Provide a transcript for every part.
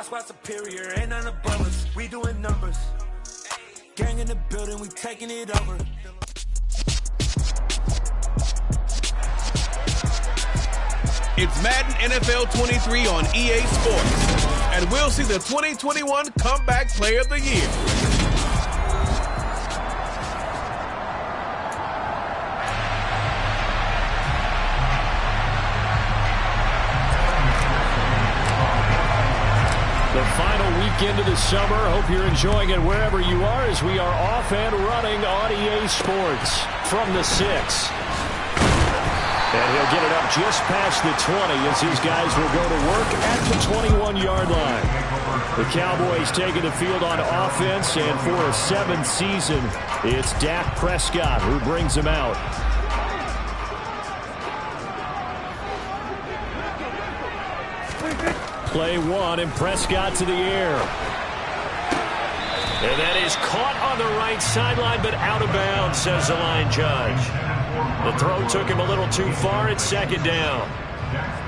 squad superior, ain't none above us. We doing numbers. Gang in the building, we taking it over. It's Madden NFL 23 on EA Sports, and we'll see the 2021 Comeback Player of the Year. The final weekend of the summer. Hope you're enjoying it wherever you are as we are off and running on EA Sports from the 6. And he'll get it up just past the 20 as these guys will go to work at the 21-yard line. The Cowboys taking the field on offense, and for a 7th season, it's Dak Prescott who brings them out. Play 1, and Prescott to the air. And that is caught on the right sideline, but out of bounds, says the line judge. The throw took him a little too far. It's 2nd down.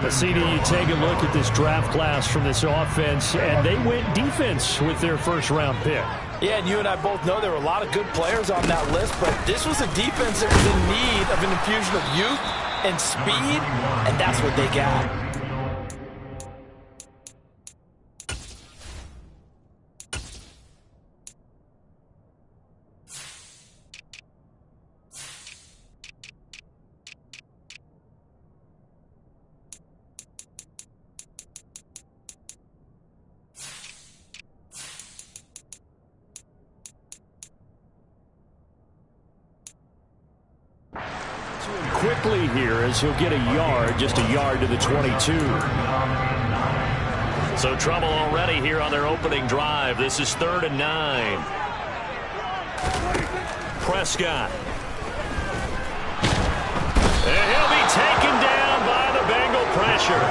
But CD, you take a look at this draft class from this offense, and they went defense with their first-round pick. Yeah, and you and I both know there were a lot of good players on that list, but this was a defense that was in need of an infusion of youth and speed, and that's what they got. Quickly here as he'll get a yard, just a yard to the 22. So trouble already here on their opening drive. This is 3rd and 9. Prescott. And he'll be taken down by the Bengal pressure.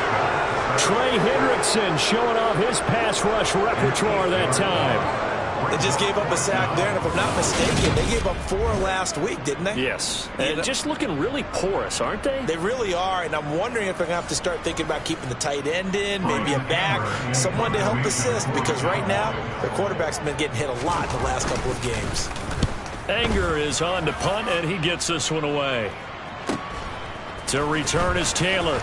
Trey Hendrickson showing off his pass rush repertoire that time. They just gave up a sack there, and if I'm not mistaken, they gave up 4 last week, didn't they? Yes. And just looking really porous, aren't they? They really are, and I'm wondering if they're going to have to start thinking about keeping the tight end in, maybe a back, someone to help assist, because right now, their quarterback's been getting hit a lot in the last couple of games. Anger is on to punt, and he gets this one away. To return is Taylor.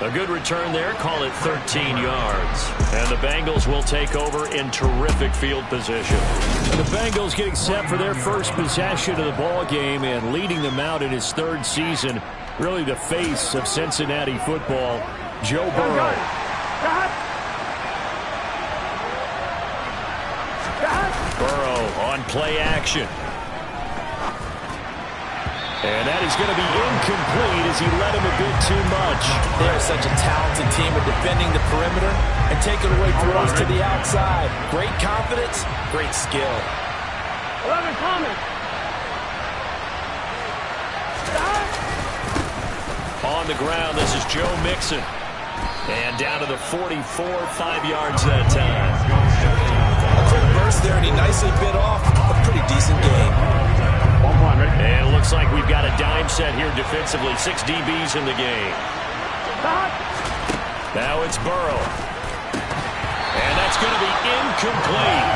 A good return there, call it 13 yards. And the Bengals will take over in terrific field position. And the Bengals getting set for their first possession of the ball game and leading them out in his 3rd season. Really the face of Cincinnati football, Joe Burrow. Burrow on play action. And that is going to be incomplete as he led him a bit too much. They are such a talented team of defending the perimeter and taking away throws to the outside. Great confidence, great skill. 11 coming. On the ground, this is Joe Mixon. And down to the 44, 5 yards that time. A quick burst there, and he nicely bit off a pretty decent game. And it looks like we've got a dime set here defensively. 6 DBs in the game. Now it's Burrow. And that's going to be incomplete.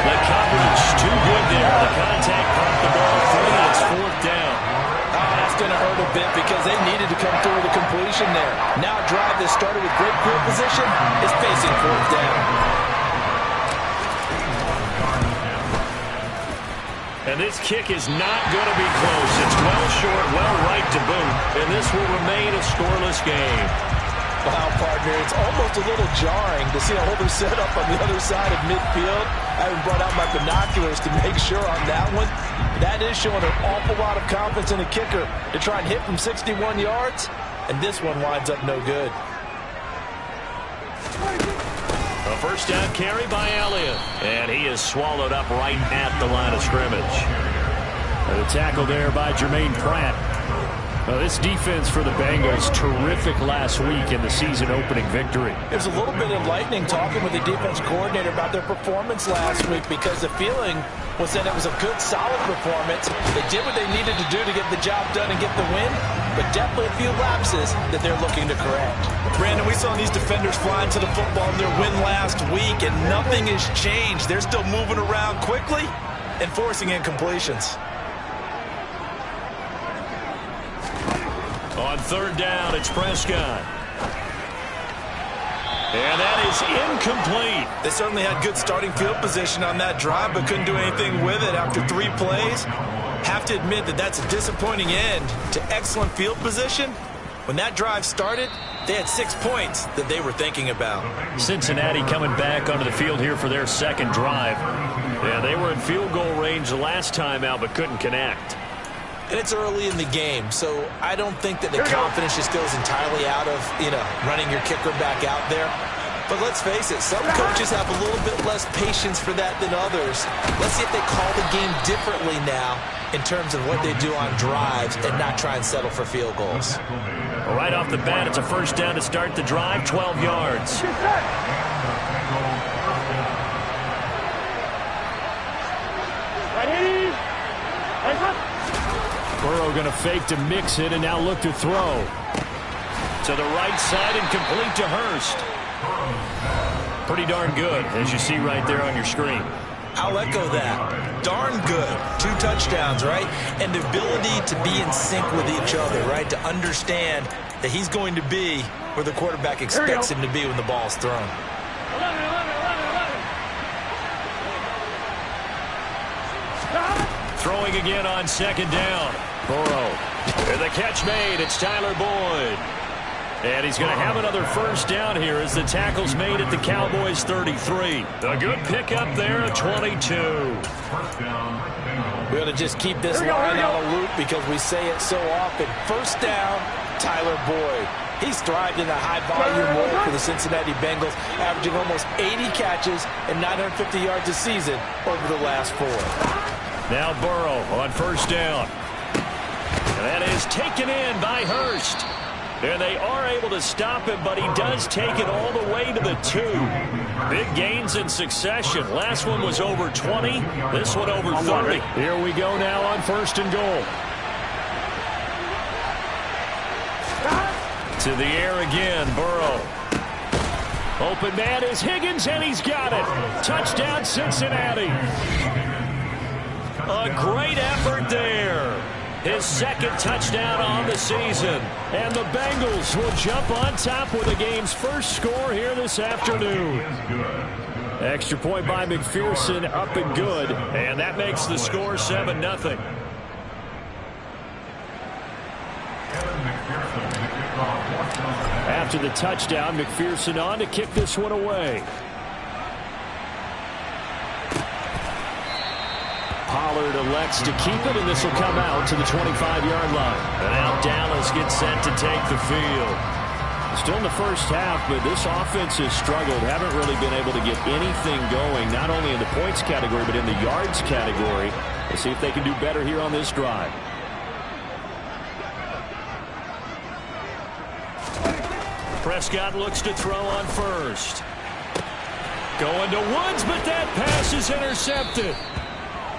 The coverage too good there. The contact caught the ball free. It's 4th down. That's going to hurt a bit because they needed to come through with a completion there. Now a drive that started with great field position is facing 4th down. And this kick is not going to be close. It's well short, well right to boot. And this will remain a scoreless game. Wow, partner, it's almost a little jarring to see a holder set up on the other side of midfield. I haven't brought out my binoculars to make sure on that one. That is showing an awful lot of confidence in a kicker to try and hit from 61 yards. And this one winds up no good. A first down carry by Elliott. And he is swallowed up right at the line of scrimmage. And a tackle there by Jermaine Pratt. Well, this defense for the Bengals, terrific last week in the season-opening victory. It was a little bit enlightening talking with the defense coordinator about their performance last week because the feeling was that it was a good, solid performance. They did what they needed to do to get the job done and get the win, but definitely a few lapses that they're looking to correct. Brandon, we saw these defenders flying to the football in their win last week, and nothing has changed. They're still moving around quickly and forcing incompletions. On third down, it's Prescott. And that is incomplete. They certainly had good starting field position on that drive, but couldn't do anything with it after 3 plays. Have to admit that that's a disappointing end to excellent field position. When that drive started, they had 6 points that they were thinking about. Cincinnati coming back onto the field here for their second drive. Yeah, they were in field goal range the last time out, but couldn't connect. And it's early in the game, so I don't think that the confidence just goes entirely out of, running your kicker back out there. But let's face it, some coaches have a little bit less patience for that than others. Let's see if they call the game differently now in terms of what they do on drives and not try and settle for field goals. Right off the bat, it's a first down to start the drive, 12 yards. Burrow going to fake to mix it and now look to throw. To the right side and complete to Hurst. Pretty darn good, as you see right there on your screen. I'll echo that. Darn good. 2 touchdowns, right? And the ability to be in sync with each other, right? To understand that he's going to be where the quarterback expects him to be when the ball's thrown. 11. Throwing again on second down. Burrow. And the catch made. It's Tyler Boyd. And he's going to have another first down here as the tackle's made at the Cowboys' 33. A good pickup there at 22. We're going to just keep this line on a loop because we say it so often. First down, Tyler Boyd. He's thrived in a high-volume role for the Cincinnati Bengals, averaging almost 80 catches and 950 yards a season over the last 4. Now Burrow on first down. And that is taken in by Hurst. And they are able to stop him, but he does take it all the way to the 2. Big gains in succession. Last one was over 20. This one over 30. Here we go now on first and goal. To the air again, Burrow. Open man is Higgins, and he's got it. Touchdown, Cincinnati. A great effort there. His second touchdown on the season. And the Bengals will jump on top with the game's first score here this afternoon. Extra point by McPherson, up and good. And that makes the score 7-0. After the touchdown, McPherson on to kick this one away. Pollard elects to keep it, and this will come out to the 25-yard line. And now Dallas gets set to take the field. Still in the first half, but this offense has struggled. Haven't really been able to get anything going, not only in the points category, but in the yards category. We'll see if they can do better here on this drive. Prescott looks to throw on first. Going to Woods, but that pass is intercepted.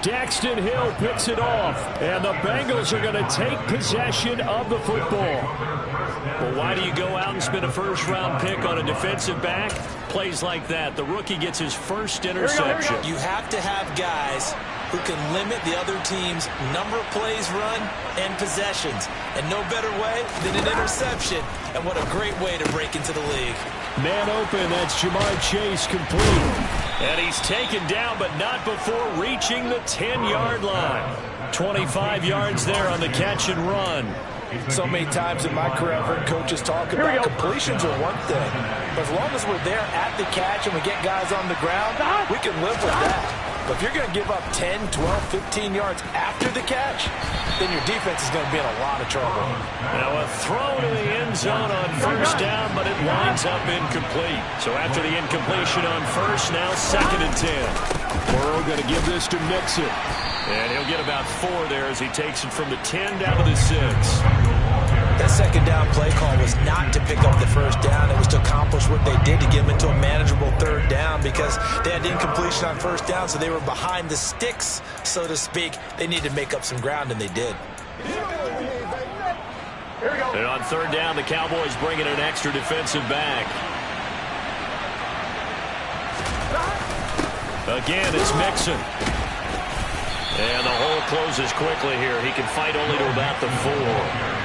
Daxton Hill picks it off, and the Bengals are going to take possession of the football. Well, why do you go out and spend a first-round pick on a defensive back? Plays like that. The rookie gets his first interception. You have to have guys who can limit the other team's number of plays run and possessions. And no better way than an interception. And what a great way to break into the league. Man open, that's Jamar Chase complete. And he's taken down, but not before reaching the 10-yard line. 25 yards there on the catch and run. So many times in my career, I've heard coaches talk about completions are one thing. But as long as we're there at the catch and we get guys on the ground, we can live with that. But if you're going to give up 10, 12, 15 yards after the catch, then your defense is going to be in a lot of trouble. Now a throw to the end zone on first down, but it winds up incomplete. So after the incompletion on first, now 2nd and 10. Burrow going to give this to Mixon. And he'll get about 4 there as he takes it from the 10 down to the 6. That second down play call was not to pick up the first down. It was to accomplish what they did to get them into a manageable 3rd down because they had incompletion on first down, so they were behind the sticks, so to speak. They needed to make up some ground, and they did. And on third down, the Cowboys bring in an extra defensive back. Again, it's Mixon. And the hole closes quickly here. He can fight only to about the 4.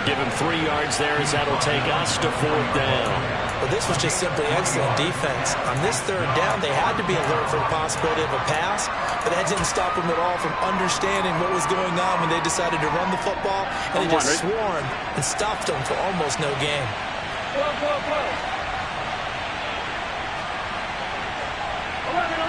Give him 3 yards there as that'll take us to fourth down. Well, this was just simply excellent defense. On this third down, they had to be alert for the possibility of a pass, but that didn't stop them at all from understanding what was going on when they decided to run the football, and they just swarmed and stopped them for almost no gain. Whoa. 11.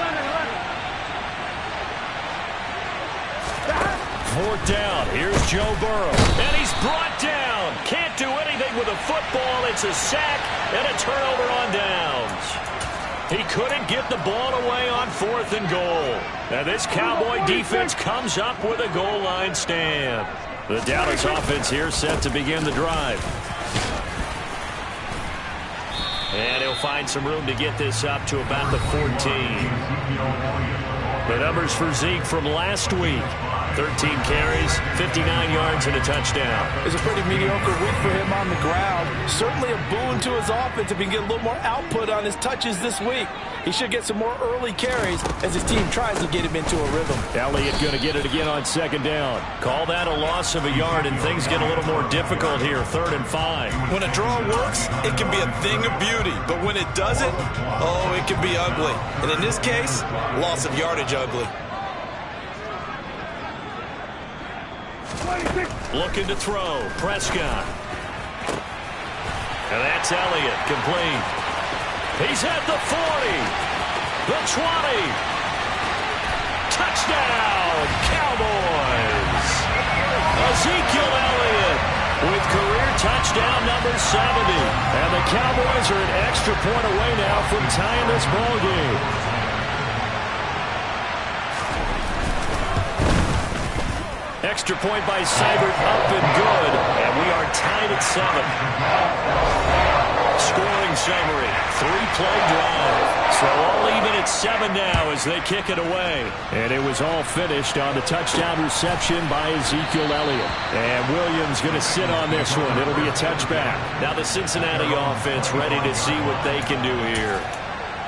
Fourth down. Here's Joe Burrow. And he's brought down. Can't do anything with a football. It's a sack and a turnover on downs. He couldn't get the ball away on 4th and goal. Now this Cowboy defense comes up with a goal line stand. The Dallas offense here set to begin the drive. And he'll find some room to get this up to about the 14. The numbers for Zeke from last week. 13 carries, 59 yards, and a touchdown. It was a pretty mediocre week for him on the ground. Certainly a boon to his offense if he can get a little more output on his touches this week. He should get some more early carries as his team tries to get him into a rhythm. Elliott going to get it again on second down. Call that a loss of a yard, and things get a little more difficult here, 3rd and 5. When a draw works, it can be a thing of beauty. But when it doesn't, oh, it can be ugly. And in this case, loss of yardage ugly. Looking to throw. Prescott. And that's Elliott. Complete. He's at the 40. The 20. Touchdown, Cowboys. Ezekiel Elliott with career touchdown number 70. And the Cowboys are an extra point away now from tying this ball game. Extra point by Seibert, up and good. And we are tied at 7. Scoring summary, 3-play drive. So all even at 7 now as they kick it away. And it was all finished on the touchdown reception by Ezekiel Elliott. And Williams going to sit on this one. It'll be a touchback. Now the Cincinnati offense ready to see what they can do here.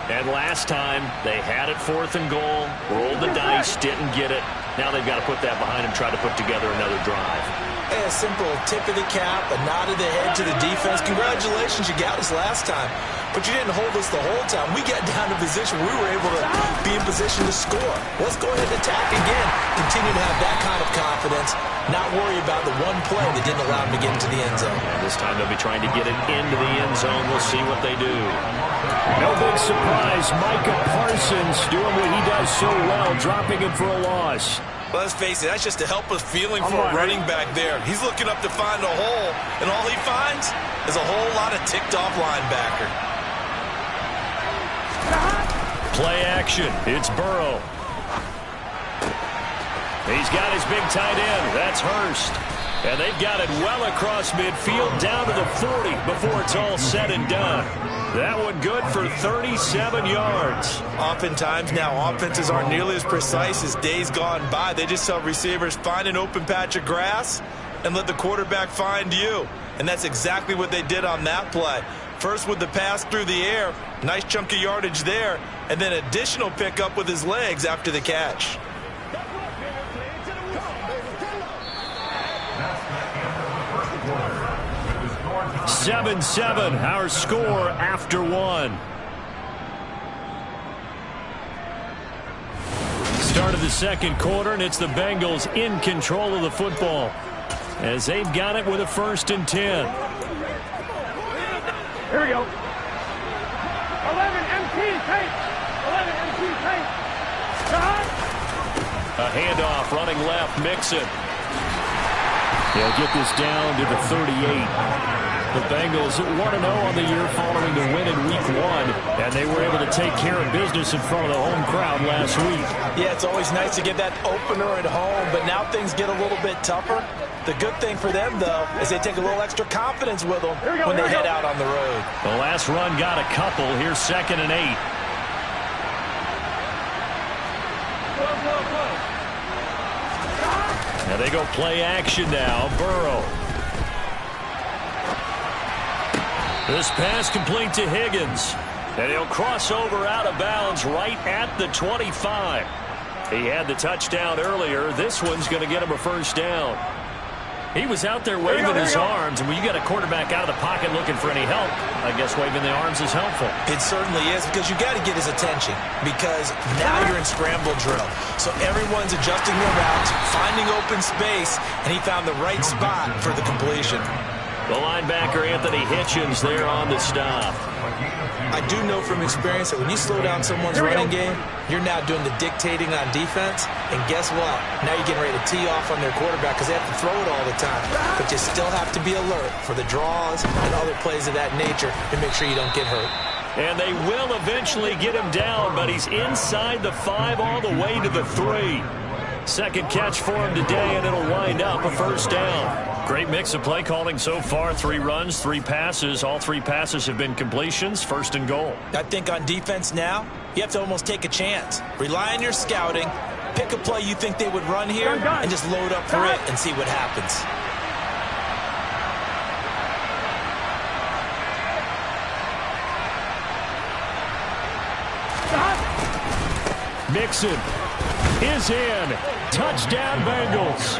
And last time, they had it 4th and goal, rolled the dice, didn't get it. Now they've got to put that behind them, try to put together another drive. A simple tip of the cap, a nod of the head to the defense. Congratulations, you got us last time. But you didn't hold us the whole time. We got down to position where we were able to be in position to score. Let's go ahead and attack again. Continue to have that kind of confidence. Not worry about the one play that didn't allow them to get into the end zone. And this time they'll be trying to get it into the end zone. We'll see what they do. No big surprise. Micah Parsons doing what he does so well, dropping it for a loss. Well, let's face it, that's just a helpless feeling for a running back there. He's looking up to find a hole, and all he finds is a whole lot of ticked-off linebacker. Play action. It's Burrow. He's got his big tight end. That's Hurst. And they've got it well across midfield down to the 40 before it's all said and done. That one good for 37 yards. Oftentimes now, offenses aren't nearly as precise as days gone by. They just tell receivers, find an open patch of grass and let the quarterback find you. And that's exactly what they did on that play. First with the pass through the air, nice chunk of yardage there, and then additional pickup with his legs after the catch. Seven, our score after 1. Start of the second quarter, and it's the Bengals in control of the football as they've got it with a 1st and 10. Here we go. 11 MT tape. 11 MT tape. A handoff running left, Mixon. They'll get this down to the 38. The Bengals 1-0 on the year following the win in Week 1, and they were able to take care of business in front of the home crowd last week. Yeah, it's always nice to get that opener at home, but now things get a little bit tougher. The good thing for them, though, is they take a little extra confidence with them when they head out on the road. The last run got a couple. Here's 2nd and 8. Now they go play action now. Burrow. This pass complete to Higgins. And he'll cross over out of bounds right at the 25. He had the touchdown earlier. This one's going to get him a first down. He was out there waving his arms, and when you got a quarterback out of the pocket looking for any help, I guess waving the arms is helpful. It certainly is, because you got to get his attention, because now you're in scramble drill. So everyone's adjusting their routes, finding open space, and he found the right spot for the completion. The linebacker, Anthony Hitchens, there on the stop. I do know from experience that when you slow down someone's running game, you're now doing the dictating on defense. And guess what? Now you're getting ready to tee off on their quarterback because they have to throw it all the time. But you still have to be alert for the draws and other plays of that nature to make sure you don't get hurt. And they will eventually get him down, but he's inside the 5 all the way to the 3. Second catch for him today, and it'll wind up a first down. Great mix of play calling so far. 3 runs, 3 passes. All 3 passes have been completions. First and goal. I think on defense now, you have to almost take a chance. Rely on your scouting. Pick a play you think they would run here and just load up for it and see what happens. Mixon is in. Touchdown, Bengals.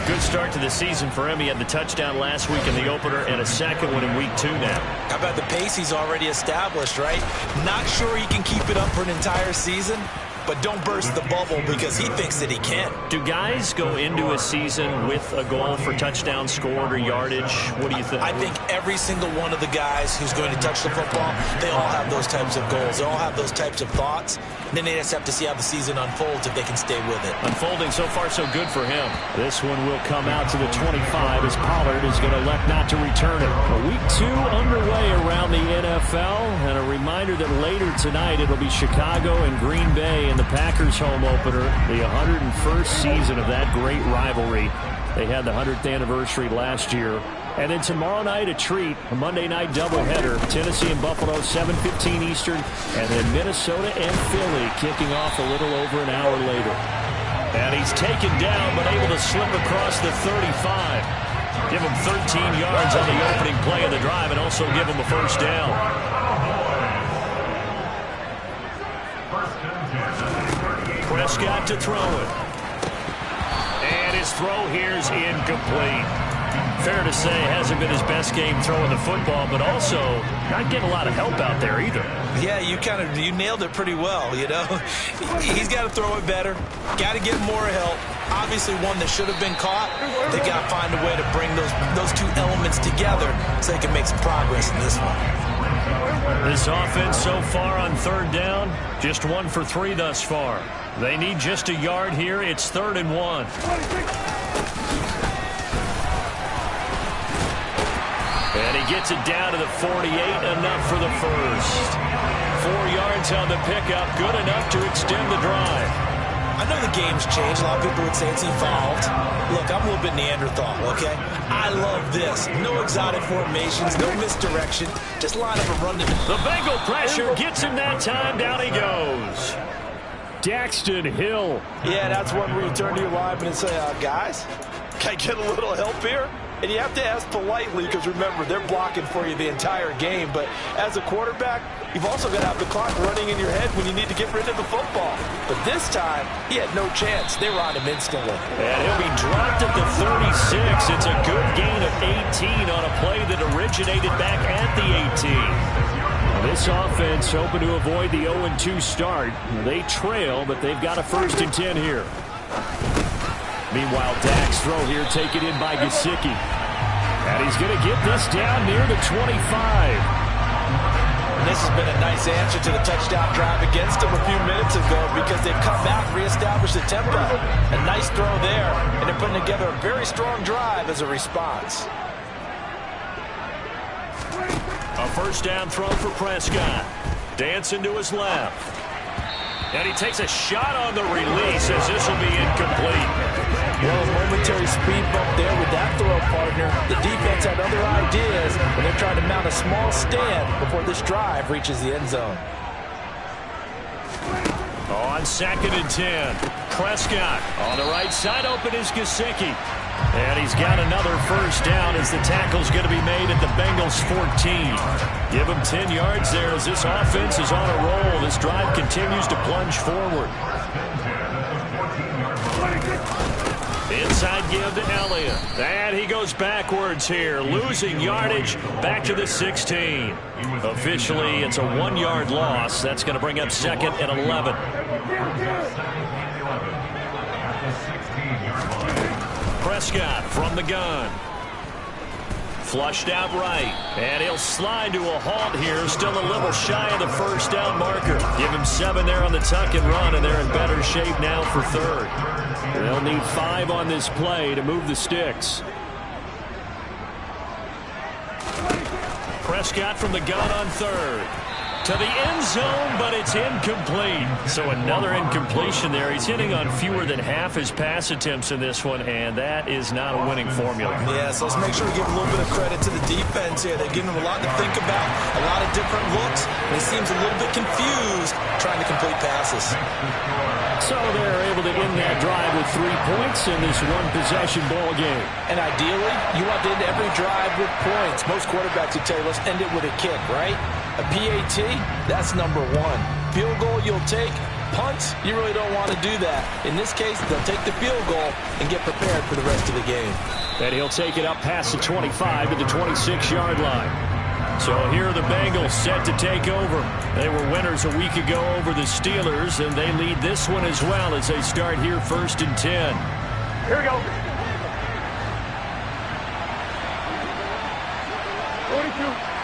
Good start to the season for him. He had the touchdown last week in the opener and a second one in week 2 now. How about the pace he's already established, right? Not sure he can keep it up for an entire season, but don't burst the bubble because he thinks that he can. Do guys go into a season with a goal for touchdown scored or yardage? What do you think? I think every single one of the guys who's going to touch the football, they all have those types of goals. They all have those types of thoughts. And then they just have to see how the season unfolds if they can stay with it. Unfolding so far so good for him. This one will come out to the 25 as Pollard is going to elect not to return it. Week 2 underway around the NFL. And a reminder that later tonight it'll be Chicago and Green Bay in the Packers home opener. The 101st season of that great rivalry. They had the 100th anniversary last year. And then tomorrow night, a treat, a Monday night doubleheader. Tennessee and Buffalo, 7:15 Eastern. And then Minnesota and Philly kicking off a little over an hour later. And he's taken down, but able to slip across the 35. Give him 13 yards on the opening play of the drive and also give him a first down. Prescott to throw it. And his throw here is incomplete. Fair to say, hasn't been his best game throwing the football, but also not getting a lot of help out there either. Yeah, you nailed it pretty well, you know. He's got to throw it better. Got to get more help. Obviously one that should have been caught. They got to find a way to bring those 2 elements together so they can make some progress in this one. This offense so far on 3rd down, just 1 for 3 thus far. They need just a yard here. It's 3rd and 1. And he gets it down to the 48, enough for the first. 4 yards on the pickup, good enough to extend the drive. I know the game's changed. A lot of people would say it's evolved. Look, I'm a little bit Neanderthal, okay? I love this. No exotic formations, no misdirection. Just line up and run to the Bengal pressure gets him that time. Down he goes. Daxton Hill. Yeah, that's one where you turn to your lineman and say, guys, can I get a little help here? And you have to ask politely because, remember, they're blocking for you the entire game. But as a quarterback, you've also got to have the clock running in your head when you need to get rid of the football. But this time, he had no chance. They were on him instantly. And he'll be dropped at the 36. It's a good gain of 18 on a play that originated back at the 18. This offense hoping to avoid the 0-2 start. They trail, but they've got a 1st and 10 here. Meanwhile, Dak's throw here taken in by Gesicki. And he's going to get this down near the 25. And this has been a nice answer to the touchdown drive against them a few minutes ago because they've come back, reestablished the tempo. A nice throw there, and they're putting together a very strong drive as a response. A first down throw for Prescott. Dancing to his left. And he takes a shot on the release as this will be incomplete. Well, a momentary speed bump there with that throw, partner. The defense had other ideas, and they're trying to mount a small stand before this drive reaches the end zone. On 2nd and 10. Prescott on the right side, open is Gesicki. And he's got another first down as the tackle's going to be made at the Bengals 14. Give him 10 yards there as this offense is on a roll. This drive continues to plunge forward. Inside give to Elliott. And he goes backwards here, losing yardage back to the 16. Officially, it's a 1-yard loss. That's going to bring up 2nd and 11. Prescott from the gun. Flushed out right. And he'll slide to a halt here. Still a little shy of the first down marker. Give him 7 there on the tuck and run, and they're in better shape now for 3rd. They'll need 5 on this play to move the sticks. Prescott from the gun on 3rd. To the end zone, but it's incomplete. So another incompletion there. He's hitting on fewer than half his pass attempts in this one, and that is not a winning formula. Yeah, so let's make sure we give a little bit of credit to the defense here. They've given him a lot to think about, a lot of different looks, and he seems a little bit confused trying to complete passes. So they're able to end that drive with 3 points in this one-possession ball game. And ideally, you want to end every drive with points. Most quarterbacks would tell you, let's end it with a kick, right? A PAT, that's number 1. Field goal you'll take. Punts, you really don't want to do that. In this case, they'll take the field goal and get prepared for the rest of the game. And he'll take it up past the 25 to the 26-yard line. So here are the Bengals set to take over. They were winners a week ago over the Steelers, and they lead this one as well as they start here 1st and 10. Here we go. 42.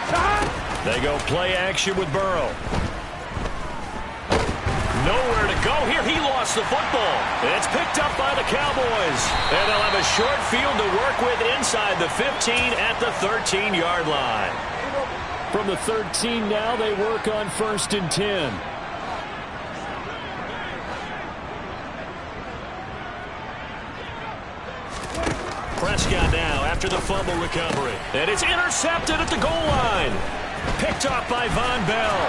They go play action with Burrow. Nowhere to go here. He lost the football. It's picked up by the Cowboys. And they'll have a short field to work with inside the 15 at the 13-yard line. From the 13 now, they work on 1st and 10. Prescott now after the fumble recovery. And it's intercepted at the goal line. Picked off by Von Bell.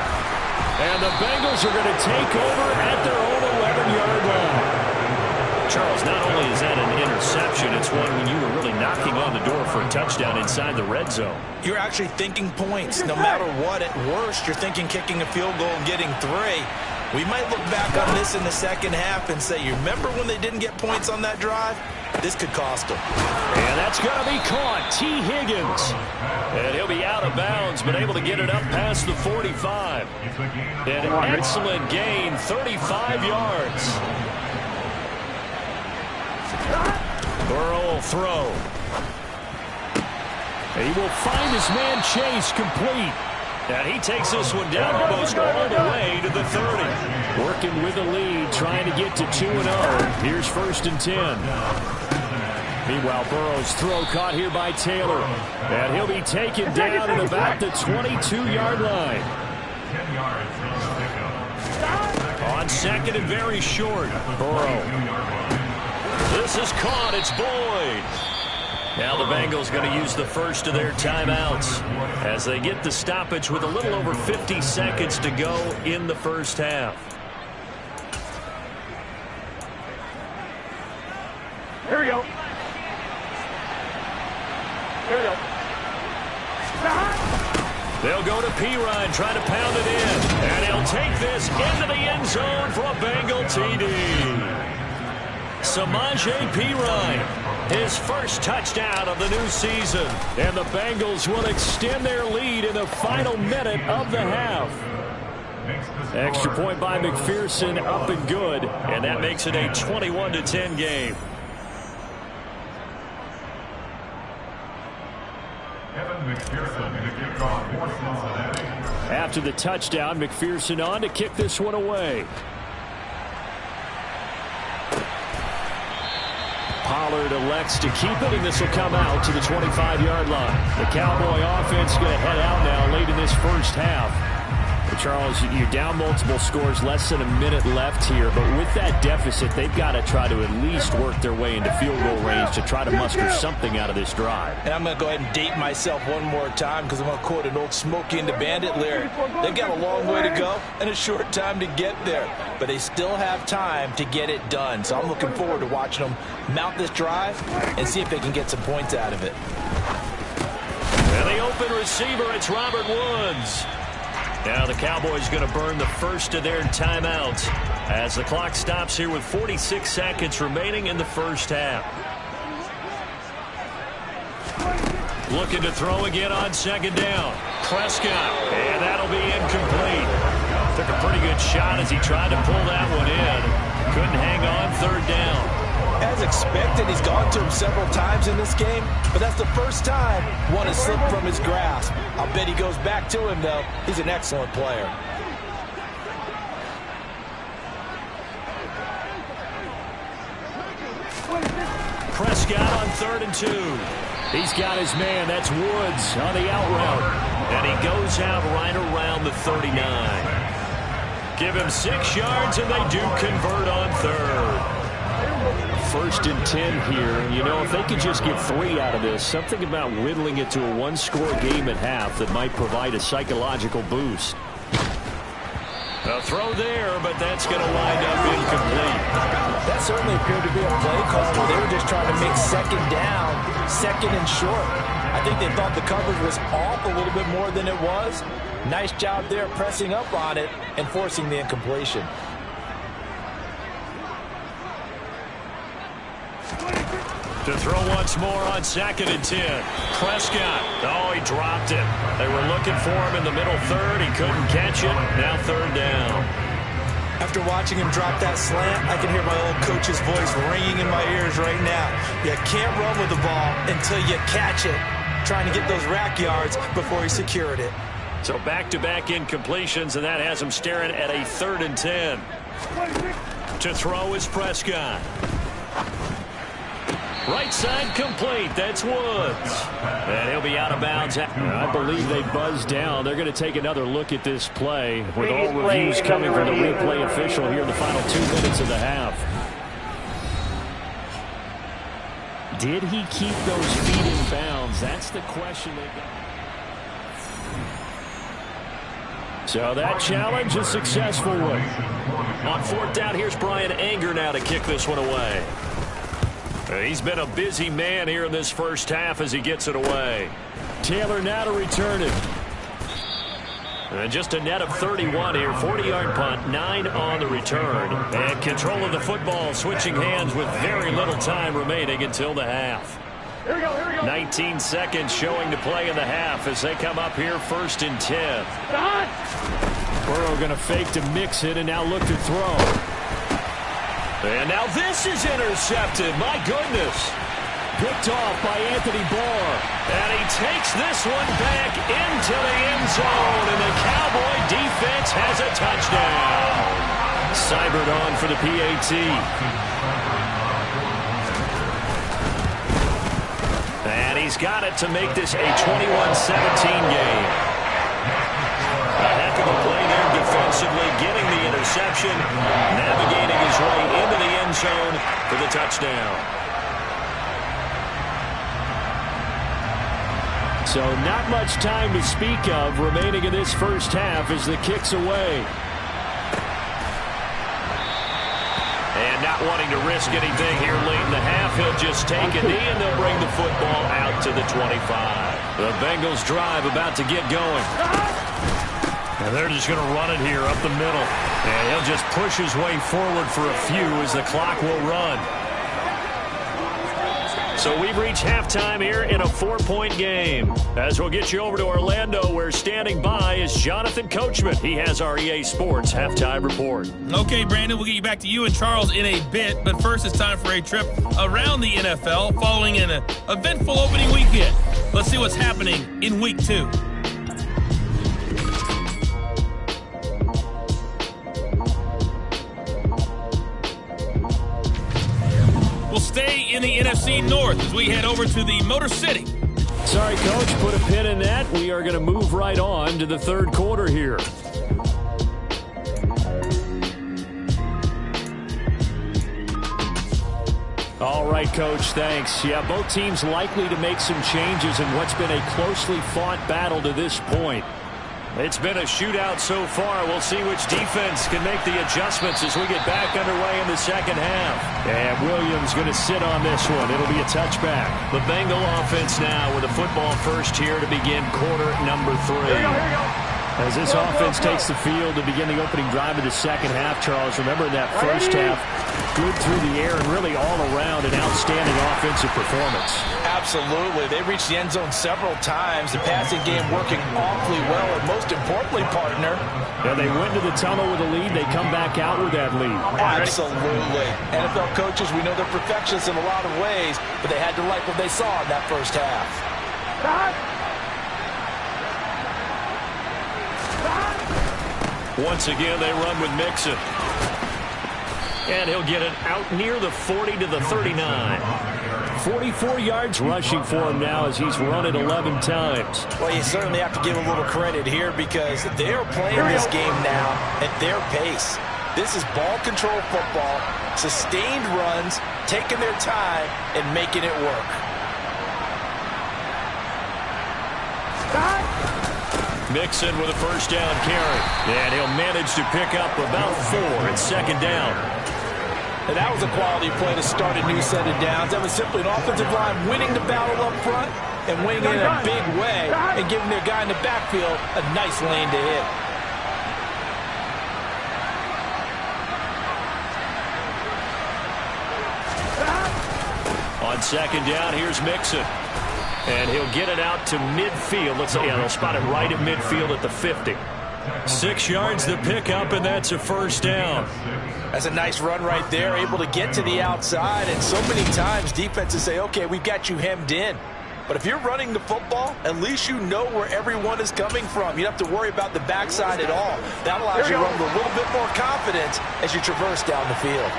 And the Bengals are going to take over at their own 11-yard line. Charles, not only is that an interception, it's one when you were really knocking on the door for a touchdown inside the red zone. You're actually thinking points. No matter what, at worst, you're thinking kicking a field goal and getting 3. We might look back on this in the second half and say, you remember when they didn't get points on that drive? This could cost them. And that's going to be caught. T. Higgins. And he'll be out of bounds, but able to get it up past the 45. An excellent gain, 35 yards. Burrow will throw. He will find his man Chase complete. And he takes this one down almost all the way to the 30. Working with a lead, trying to get to 2-0. Here's 1st and 10. Meanwhile, Burrow's throw caught here by Taylor. And he'll be taken down at about the 22-yard line. On 2nd and very short. Burrow. This is caught. It's Boyd. Now the Bengals going to use the first of their timeouts as they get the stoppage with a little over 50 seconds to go in the first half. Here we go. Here we go. They'll go to Pirine, try to pound it in. And he'll take this into the end zone for a Bengal TD. Samaje Pirine, his first touchdown of the new season. And the Bengals will extend their lead in the final minute of the half. Extra point by McPherson, up and good. And that makes it a 21-10 game. After the touchdown, McPherson on to kick this one away. Pollard elects to keep it, and this will come out to the 25-yard line. The Cowboy offense going to head out now late in this first half. Charles, you're down multiple scores, less than a minute left here, but with that deficit, they've got to try to at least work their way into field goal range to try to muster something out of this drive. And I'm going to go ahead and date myself one more time because I'm going to quote an old Smokey and the Bandit lyric. They've got a long way to go and a short time to get there, but they still have time to get it done. So I'm looking forward to watching them mount this drive and see if they can get some points out of it. And the open receiver, it's Robert Woods. Now the Cowboys going to burn the first of their timeouts as the clock stops here with 46 seconds remaining in the first half. Looking to throw again on second down. Prescott, and that'll be incomplete. Took a pretty good shot as he tried to pull that one in. Couldn't hang on third down. As expected, he's gone to him several times in this game, but that's the first time one has slipped from his grasp. I'll bet he goes back to him, though. He's an excellent player. Prescott on 3rd and 2. He's got his man. That's Woods on the out route. And he goes out right around the 39. Give him 6 yards, and they do convert on 3rd. 1st and 10 here. You know, if they could just get 3 out of this, something about whittling it to a one-score game at half that might provide a psychological boost. A throw there, but that's going to wind up incomplete. That certainly appeared to be a play call where they were just trying to make second down, second and short. I think they thought the coverage was off a little bit more than it was. Nice job there pressing up on it and forcing the incompletion. To throw once more on 2nd and 10. Prescott. Oh, he dropped it. They were looking for him in the middle 3rd. He couldn't catch it. Now 3rd down. After watching him drop that slant, I can hear my old coach's voice ringing in my ears right now. You can't run with the ball until you catch it. Trying to get those rack yards before he secured it. So back-to-back incompletions, and that has him staring at a 3rd and 10. To throw is Prescott. Right side complete. That's Woods. And he'll be out of bounds. I believe they buzzed down. They're going to take another look at this play with all reviews coming from the replay official here in the final 2 minutes of the half. Did he keep those feet in bounds? That's the question they've got. So that challenge is successful. On 4th down, here's Brian Anger now to kick this one away. He's been a busy man here in this first half as he gets it away. Taylor now to return it. And just a net of 31 here. 40-yard punt, 9 on the return. And control of the football switching hands with very little time remaining until the half. Here we go, here we go. 19 seconds showing to play in the half as they come up here 1st and 10. Burrow going to fake to mix it and now look to throw. And now this is intercepted. My goodness. Picked off by Anthony Barr. And he takes this one back into the end zone. And the Cowboy defense has a touchdown. Seibert on for the PAT. And he's got it to make this a 21-17 game. A heck of a play there defensively, getting the interception, navigating his way into the end zone for the touchdown. So not much time to speak of remaining in this first half as the kick's away. And not wanting to risk anything here late in the half, he'll just take a knee and they'll bring the football out to the 25. The Bengals drive about to get going. And they're just going to run it here up the middle. And he'll just push his way forward for a few as the clock will run. So we've reached halftime here in a 4-point game. As we'll get you over to Orlando, where standing by is Jonathan Coachman. He has our EA Sports halftime report. Okay, Brandon, we'll get you back to you and Charles in a bit. But first, it's time for a trip around the NFL following an eventful opening weekend. Let's see what's happening in Week 2. We'll stay in the NFC North as we head over to the Motor City. Sorry, Coach, put a pin in that. We are going to move right on to the third quarter here. right, Coach. Thanks. Yeah, both teams likely to make some changes in what's been a closely fought battle to this point. It's been a shootout so far. We'll see which defense can make the adjustments as we get back underway in the second half. And Williams going to sit on this one. It'll be a touchback. The Bengal offense now with a football first here to begin quarter number 3. Here we go. As this offense takes the field to begin the opening drive of the second half, Charles, remember in that first half, good through the air and really all around an outstanding offensive performance. Absolutely. They reached the end zone several times. The passing game working awfully well, and most importantly, partner. Yeah, they went to the tunnel with a lead. They come back out with that lead. Absolutely. NFL coaches, we know they're perfectionists in a lot of ways, but they had to like what they saw in that first half. Once again, they run with Mixon. And he'll get it out near the 40 to the 39. 44 yards rushing for him now as he's run it 11 times. Well, you certainly have to give a little credit here because they are playing this game now at their pace. This is ball control football, sustained runs, taking their time, and making it work. Mixon with a first down carry. And he'll manage to pick up about 4 at second down. And that was a quality play to start a new set of downs. That was simply an offensive line winning the battle up front and winning in a big way and giving their guy in the backfield a nice lane to hit. On second down, here's Mixon. And he'll get it out to midfield. They'll spot it right at midfield at the 50. 6 yards to pick up, and that's a first down. That's a nice run right there, able to get to the outside. And so many times defenses say, okay, we've got you hemmed in. But if you're running the football, at least you know where everyone is coming from. You don't have to worry about the backside at all. That allows you to run with a little bit more confidence as you traverse down the field.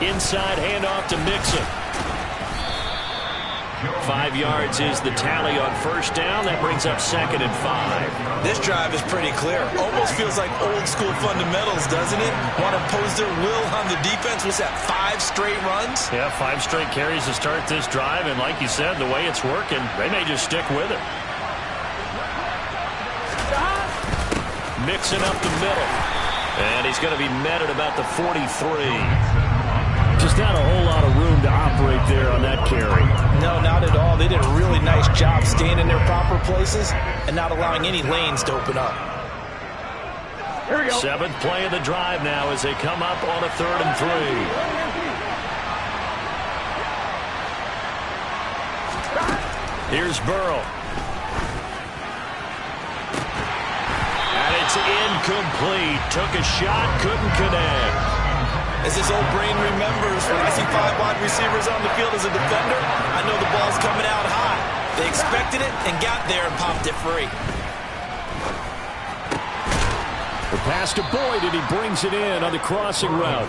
Inside handoff to Mixon. 5 yards is the tally on first down. That brings up second and 5. This drive is pretty clear. Almost feels like old school fundamentals, doesn't it? Want to impose their will on the defense. What's that, 5 straight runs? Yeah, 5 straight carries to start this drive. And like you said, the way it's working, they may just stick with it. Mixing up the middle. And he's going to be met at about the 43. Just not a whole lot of room to operate there on that carry. No, not at all. They did a really nice job staying in their proper places and not allowing any lanes to open up. Here we go. 7th play of the drive now as they come up on a 3rd and 3. Here's Burrow. And it's incomplete. Took a shot, couldn't connect. As this old brain remembers, when I see 5 wide receivers on the field as a defender, I know the ball's coming out high. They expected it and got there and popped it free. The pass to Boyd, and he brings it in on the crossing route.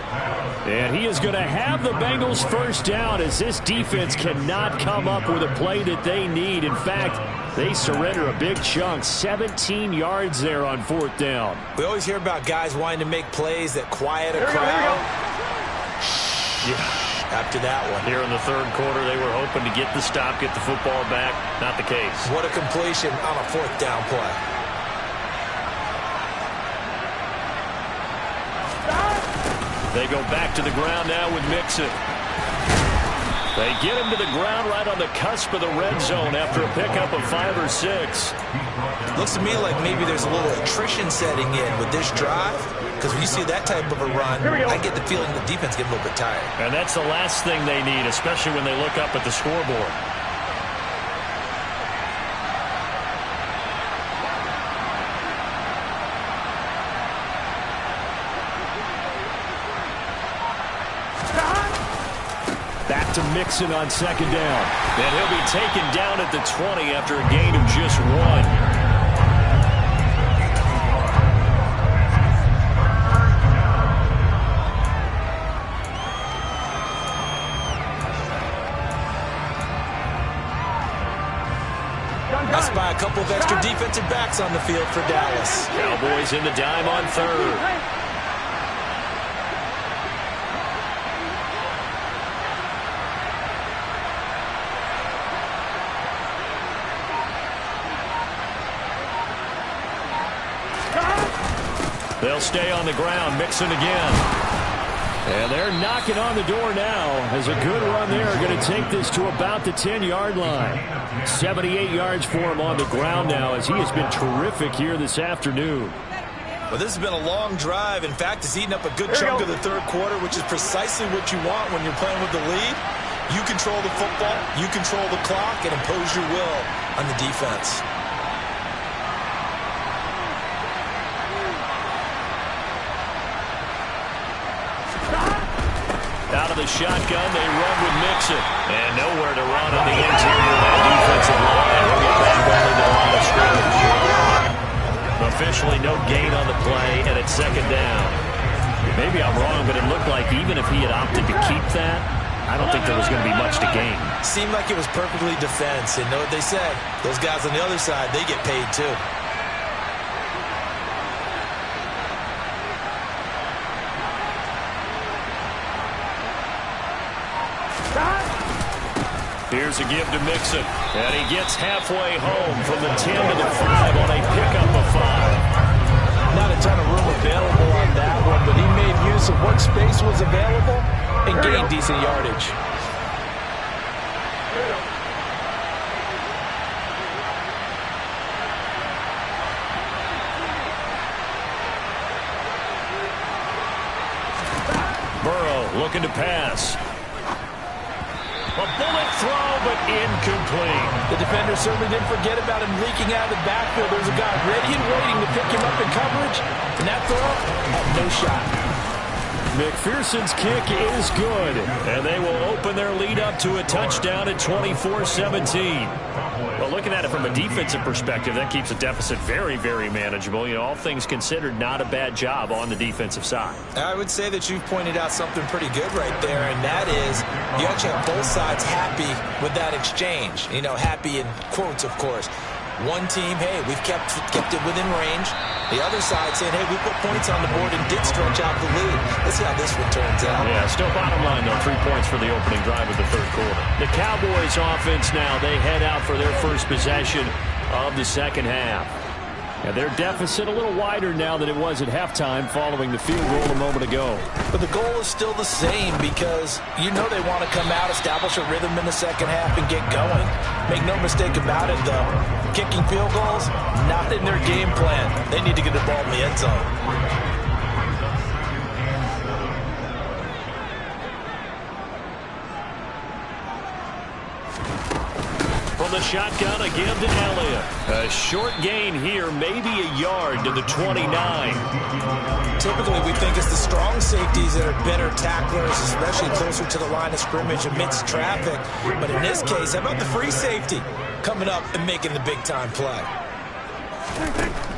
And he is going to have the Bengals first down as this defense cannot come up with a play that they need. In fact, they surrender a big chunk, 17 yards there on 4th down. We always hear about guys wanting to make plays that quiet a crowd. Yeah. After that one. Here in the 3rd quarter, they were hoping to get the stop, get the football back. Not the case. What a completion on a 4th down play. They go back to the ground now with Mixon. They get him to the ground right on the cusp of the red zone after a pickup of 5 or 6. Looks to me like maybe there's a little attrition setting in with this drive. Because when you see that type of a run, I get the feeling the defense gets a little bit tired. And that's the last thing they need, especially when they look up at the scoreboard. Back to Mixon on 2nd down. And he'll be taken down at the 20 after a gain of just 1. That's by a couple of extra defensive backs on the field for Dallas. Cowboys in the dime on third. They'll stay on the ground. Mixon again. And they're knocking on the door now as a good run there. Going to take this to about the 10-yard line. 78 yards for him on the ground now as he has been terrific here this afternoon. Well, this has been a long drive. In fact, it's eaten up a good chunk of the third quarter, which is precisely what you want when you're playing with the lead. You control the football, you control the clock, and impose your will on the defense. Out of the shotgun, they run with Mixon. And nowhere to run on the interior of that defensive line. We'll get back well into the line of scrimmage. Officially no gain on the play, and it's second down. Maybe I'm wrong, but it looked like even if he had opted to keep that, I don't think there was going to be much to gain. Seemed like it was perfectly defense. And know what they say? Those guys on the other side, they get paid too. Here's a give to Mixon, and he gets halfway home from the 10 to the 5 on a pickup of 5. Not a ton of room available on that one, but he made use of what space was available and gained decent yardage. Burrow looking to pass. A bullet throw, but incomplete. The defender certainly didn't forget about him leaking out of the backfield. There's a guy ready and waiting to pick him up in coverage, and that throw had no shot. McPherson's kick is good, and they will open their lead up to a touchdown at 24-17. Well, looking at it from a defensive perspective, that keeps the deficit very, very manageable. You know, all things considered, not a bad job on the defensive side. I would say that you've pointed out something pretty good right there, and that is you actually have both sides happy with that exchange. You know, happy in quotes, of course. One team, hey, we've kept it within range. The other side saying, hey, we put points on the board and did stretch out the lead. Let's see how this one turns out. Yeah, still bottom line, though, 3 points for the opening drive of the third quarter. The Cowboys offense now, they head out for their first possession of the second half. And their deficit a little wider now than it was at halftime following the field goal a moment ago. But the goal is still the same because you know they want to come out, establish a rhythm in the second half, and get going. Make no mistake about it, though. Kicking field goals, not in their game plan. They need to get the ball in the end zone. From the shotgun, a give to Elliott. A short gain here, maybe a yard to the 29. Typically, we think it's the strong safeties that are better tacklers, especially closer to the line of scrimmage amidst traffic. But in this case, how about the free safety coming up and making the big-time play?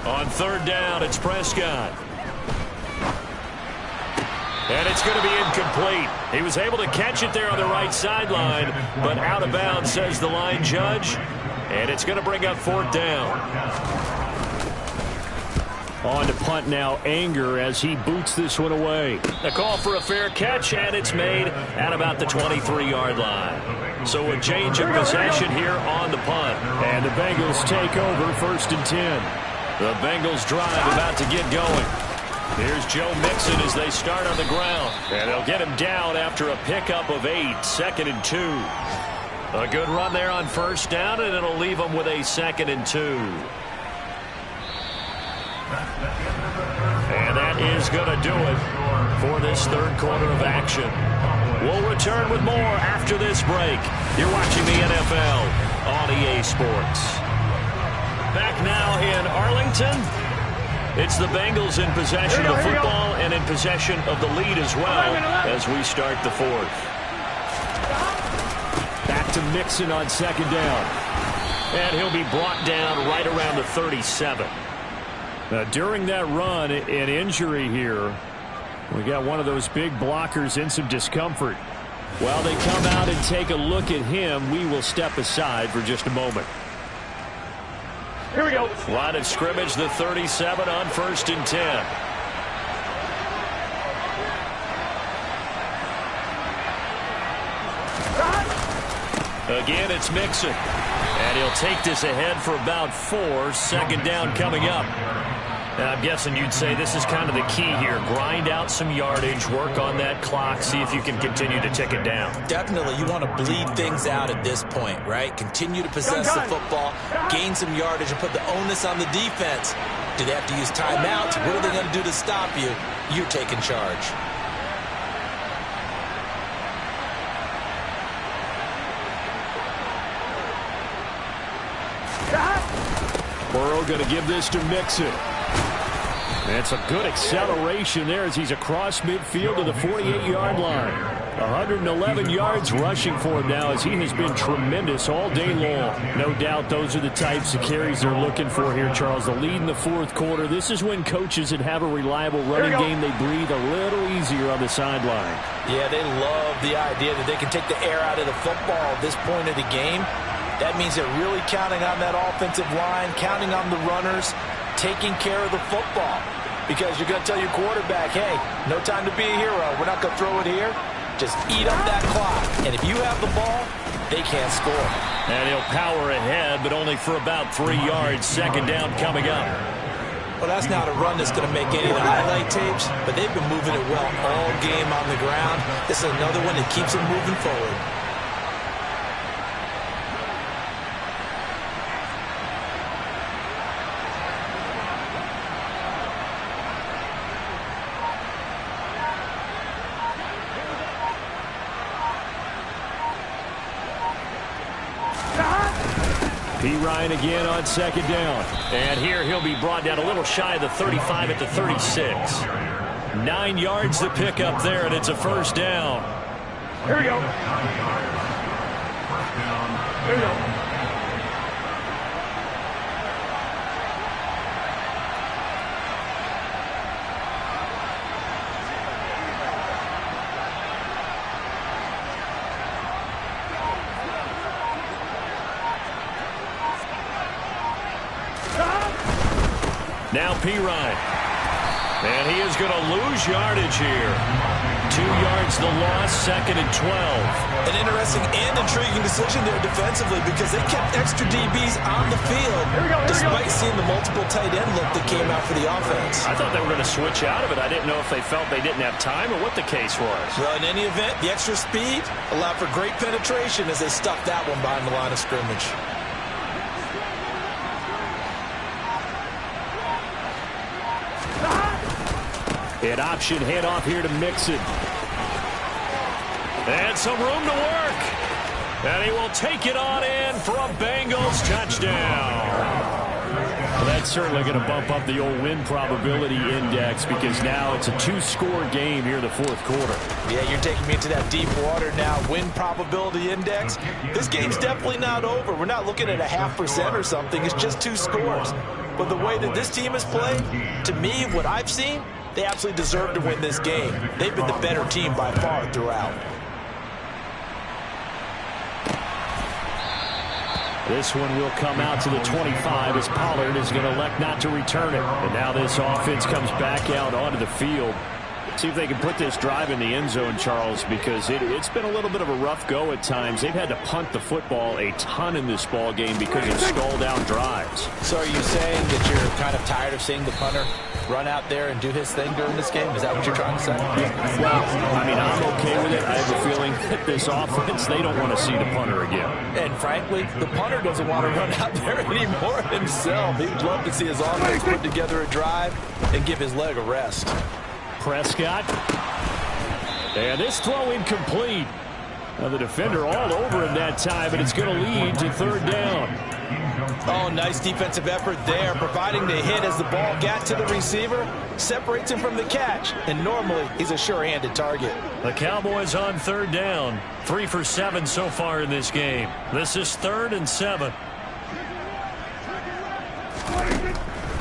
On third down, it's Prescott. And it's going to be incomplete. He was able to catch it there on the right sideline, but out of bounds, says the line judge. And it's going to bring up fourth down. On to punt now, Anger, as he boots this one away. A call for a fair catch, and it's made at about the 23-yard line. So a change of possession here on the punt. And the Bengals take over 1st and 10. The Bengals drive about to get going. Here's Joe Mixon as they start on the ground. And they'll get him down after a pickup of 8, 2nd and 2. A good run there on first down, and it'll leave them with a 2nd and 2. And that is going to do it for this third quarter of action. We'll return with more after this break. You're watching the NFL on EA Sports. Back now in Arlington. It's the Bengals in possession of the football and in possession of the lead as well as we start the fourth. Back to Mixon on second down. And he'll be brought down right around the 37. During that run, an injury here. We got one of those big blockers in some discomfort. While they come out and take a look at him, we will step aside for just a moment. Here we go. Line of scrimmage, the 37 on 1st and 10. Again, it's Mixon. And he'll take this ahead for about 4. 2nd down coming up. And I'm guessing you'd say this is kind of the key here. Grind out some yardage, work on that clock, see if you can continue to tick it down. Definitely, you want to bleed things out at this point, right? Continue to possess the football, gain some yardage, and put the onus on the defense. Do they have to use timeouts? What are they going to do to stop you? You're taking charge. Burrow going to give this to Mixon. That's a good acceleration there as he's across midfield to the 48-yard line. 111 yards rushing for him now as he has been tremendous all day long. No doubt those are the types of carries they're looking for here, Charles. The lead in the 4th quarter. This is when coaches that have a reliable running game, they breathe a little easier on the sideline. Yeah, they love the idea that they can take the air out of the football at this point of the game. That means they're really counting on that offensive line, counting on the runners, taking care of the football. Because you're going to tell your quarterback, hey, no time to be a hero. We're not going to throw it here. Just eat up that clock. And if you have the ball, they can't score. And he'll power ahead, but only for about 3 yards. 2nd down coming up. Well, that's not a run that's going to make any of the highlight tapes, but they've been moving it well all game on the ground. This is another one that keeps them moving forward. Ryan again on 2nd down. And here he'll be brought down a little shy of the 35 at the 36. 9 yards to pick up there, and it's a 1st down. Here we go. Here we go. Now P-Ryan. And he is going to lose yardage here. 2 yards the loss, 2nd and 12. An interesting and intriguing decision there defensively because they kept extra DBs on the field despite seeing the multiple tight end look that came out for the offense. I thought they were going to switch out of it. I didn't know if they felt they didn't have time or what the case was. Well, in any event, the extra speed allowed for great penetration as they stuffed that one behind the line of scrimmage. An option handoff here to Mixon. And some room to work. And he will take it on in for a Bengals touchdown. Well, that's certainly going to bump up the old win probability index because now it's a 2-score game here in the 4th quarter. Yeah, you're taking me into that deep water now. Win probability index. This game's definitely not over. We're not looking at a 0.5% or something. It's just 2 scores. But the way that this team has played, to me, what I've seen, they absolutely deserve to win this game. They've been the better team by far throughout. This one will come out to the 25 as Pollard is going to elect not to return it. And now this offense comes back out onto the field. See if they can put this drive in the end zone, Charles, because it's been a little bit of a rough go at times. They've had to punt the football a ton in this ball game because of stalled-out drives. So are you saying that you're kind of tired of seeing the punter run out there and do his thing during this game? Is that what you're trying to say? Yeah. Well, I mean, I'm okay with it. I have a feeling that this offense, they don't want to see the punter again. And frankly, the punter doesn't want to run out there anymore himself. He'd love to see his offense put together a drive and give his leg a rest. Prescott. And this throw incomplete. Now the defender all over him that time, but it's going to lead to 3rd down. Oh, nice defensive effort there, providing the hit as the ball got to the receiver, separates him from the catch, and normally he's a sure-handed target. The Cowboys on 3rd down. 3 for 7 so far in this game. This is 3rd and 7.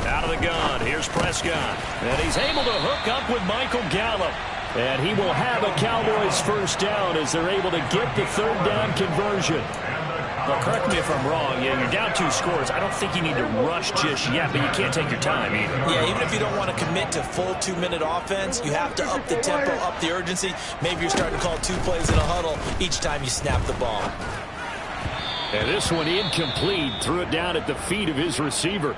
Out of the gun, here's Prescott. And he's able to hook up with Michael Gallup. And he will have a Cowboys 1st down as they're able to get the 3rd down conversion. Well, correct me if I'm wrong. Yeah, you're down 2 scores. I don't think you need to rush just yet, but you can't take your time either. Yeah, even if you don't want to commit to full 2-minute offense, you have to up the tempo, up the urgency. Maybe you're starting to call 2 plays in a huddle each time you snap the ball. And this one incomplete. Threw it down at the feet of his receiver.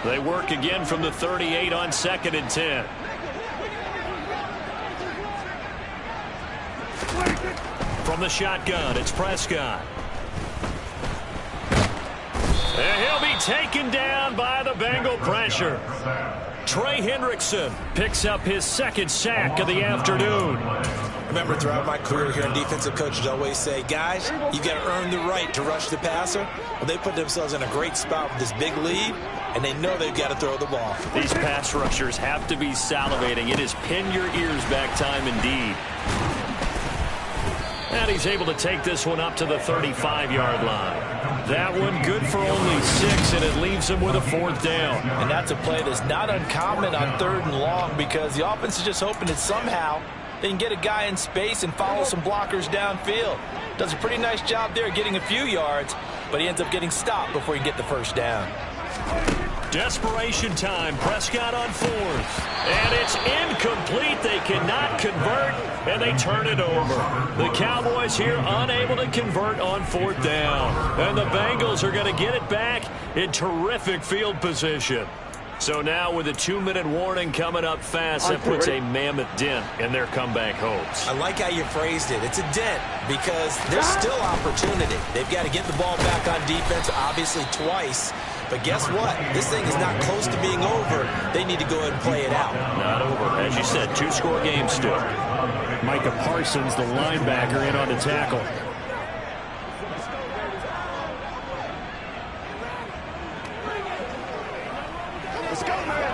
They work again from the 38 on 2nd and 10. From the shotgun, it's Prescott. And he'll be taken down by the Bengal pressure. Trey Hendrickson picks up his 2nd sack of the afternoon. Remember, throughout my career here in defensive coaches always say, guys, you got to earn the right to rush the passer. Well, they put themselves in a great spot with this big lead, and they know they've got to throw the ball. These pass rushers have to be salivating. It is pin your ears back time indeed. And he's able to take this one up to the 35-yard line. That one good for only 6, and it leaves him with a 4th down. And that's a play that's not uncommon on 3rd and long because the offense is just hoping that somehow they can get a guy in space and follow some blockers downfield. Does a pretty nice job there getting a few yards, but he ends up getting stopped before he can get the 1st down. Desperation time. Prescott on 4th. And it's incomplete. They cannot convert, and they turn it over. The Cowboys here unable to convert on 4th down. And the Bengals are going to get it back in terrific field position. So now with a 2-minute warning coming up fast, that puts a mammoth dent in their comeback hopes. I like how you phrased it. It's a dent because there's still opportunity. They've got to get the ball back on defense, obviously twice. But guess what? This thing is not close to being over. They need to go ahead and play it out. Not over. As you said, 2-score game still. Micah Parsons, the linebacker, in on the tackle. Let's go, man.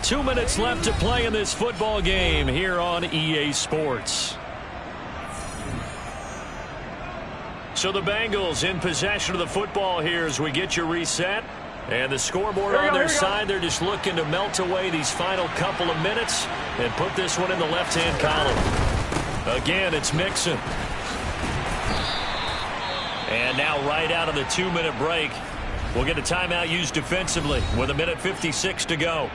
2 minutes left to play in this football game here on EA Sports. So the Bengals in possession of the football here as we get you reset. And the scoreboard on their side, they're just looking to melt away these final couple of minutes and put this one in the left-hand column. Again, it's Mixon. And now right out of the 2-minute break, we'll get a timeout used defensively with 1:56 to go.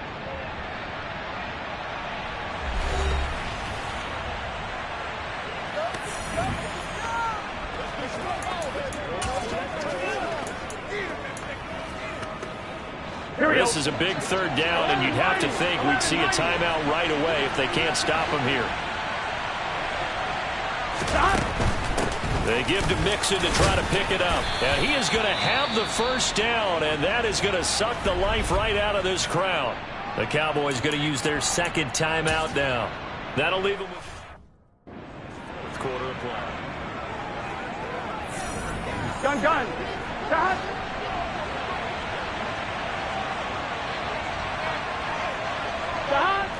This is a big 3rd down, and you'd have to think we'd see a timeout right away if they can't stop him here. They give to Mixon to try to pick it up. And he is going to have the 1st down, and that is going to suck the life right out of this crowd. The Cowboys going to use their 2nd timeout now. That'll leave them with 4th quarter of play. Gun. Shot.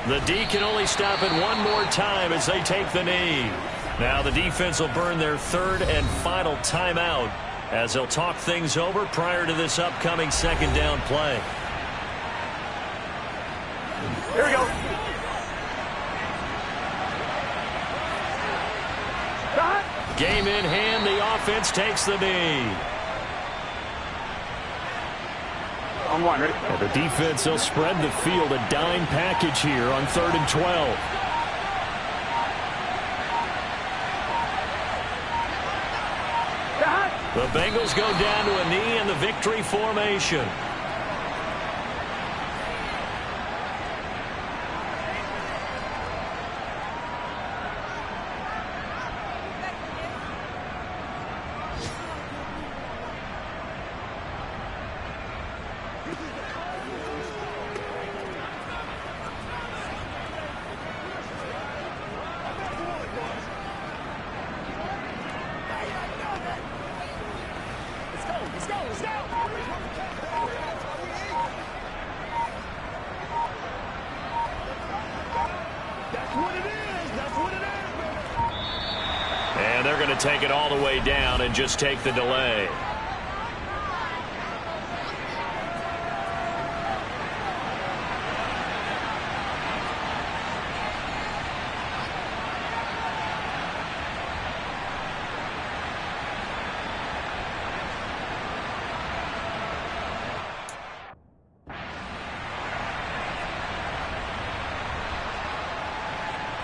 The D can only stop it one more time as they take the knee. Now the defense will burn their 3rd and final timeout as they'll talk things over prior to this upcoming 2nd down play. Here we go. Shot. Game in hand, the offense takes the knee. On 1, ready? And the defense, they'll spread the field, a dime package here on 3rd and 12. The Bengals go down to a knee in the victory formation. going to take it all the way down and just take the delay.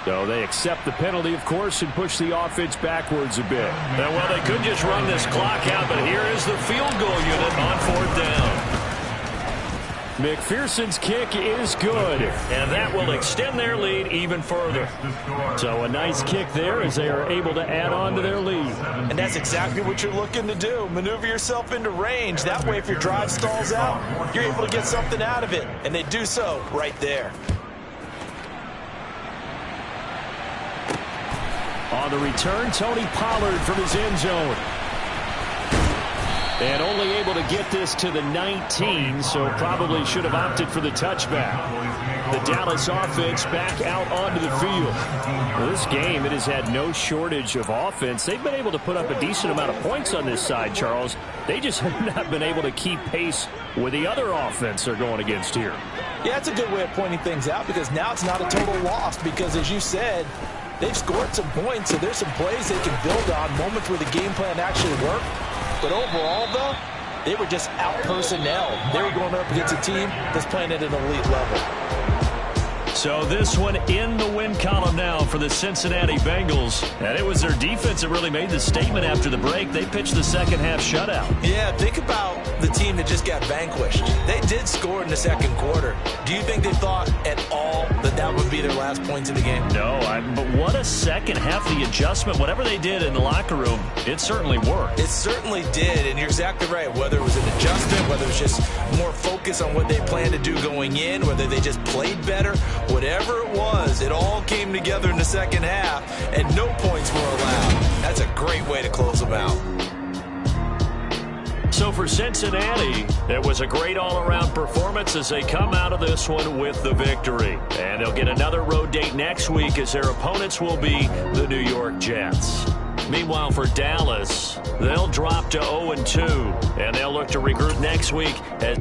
So they accept the penalty, of course, and push the offense backwards a bit. Well, they could just run this clock out, but here is the field goal unit on 4th down. McPherson's kick is good, and that will extend their lead even further. So a nice kick there as they are able to add on to their lead. And that's exactly what you're looking to do. Maneuver yourself into range. That way, if your drive stalls out, you're able to get something out of it. And they do so right there. On the return, Tony Pollard from his end zone. And only able to get this to the 19, so probably should have opted for the touchback. The Dallas offense back out onto the field. Well, this game, it has had no shortage of offense. They've been able to put up a decent amount of points on this side, Charles. They just have not been able to keep pace with the other offense they're going against here. Yeah, that's a good way of pointing things out because now it's not a total loss because, as you said, they've scored some points, so there's some plays they can build on, moments where the game plan actually worked. But overall, though, they were just out-personnel. They were going up against a team that's playing at an elite level. So this one in the win column now for the Cincinnati Bengals. And it was their defense that really made the statement after the break. They pitched the second half shutout. Yeah, think about the team that just got vanquished. They did score in the second quarter. Do you think they thought at all that that would be their last points in the game? No, but what a second half, the adjustment, whatever they did in the locker room, it certainly worked. It certainly did, and you're exactly right. Whether it was an adjustment, whether it was just more focus on what they planned to do going in, whether they just played better, whatever it was, it all came together in the second half, and no points were allowed. That's a great way to close them out. So for Cincinnati, it was a great all-around performance as they come out of this one with the victory. And they'll get another road date next week as their opponents will be the New York Jets. Meanwhile, for Dallas, they'll drop to 0-2, and they'll look to regroup next week as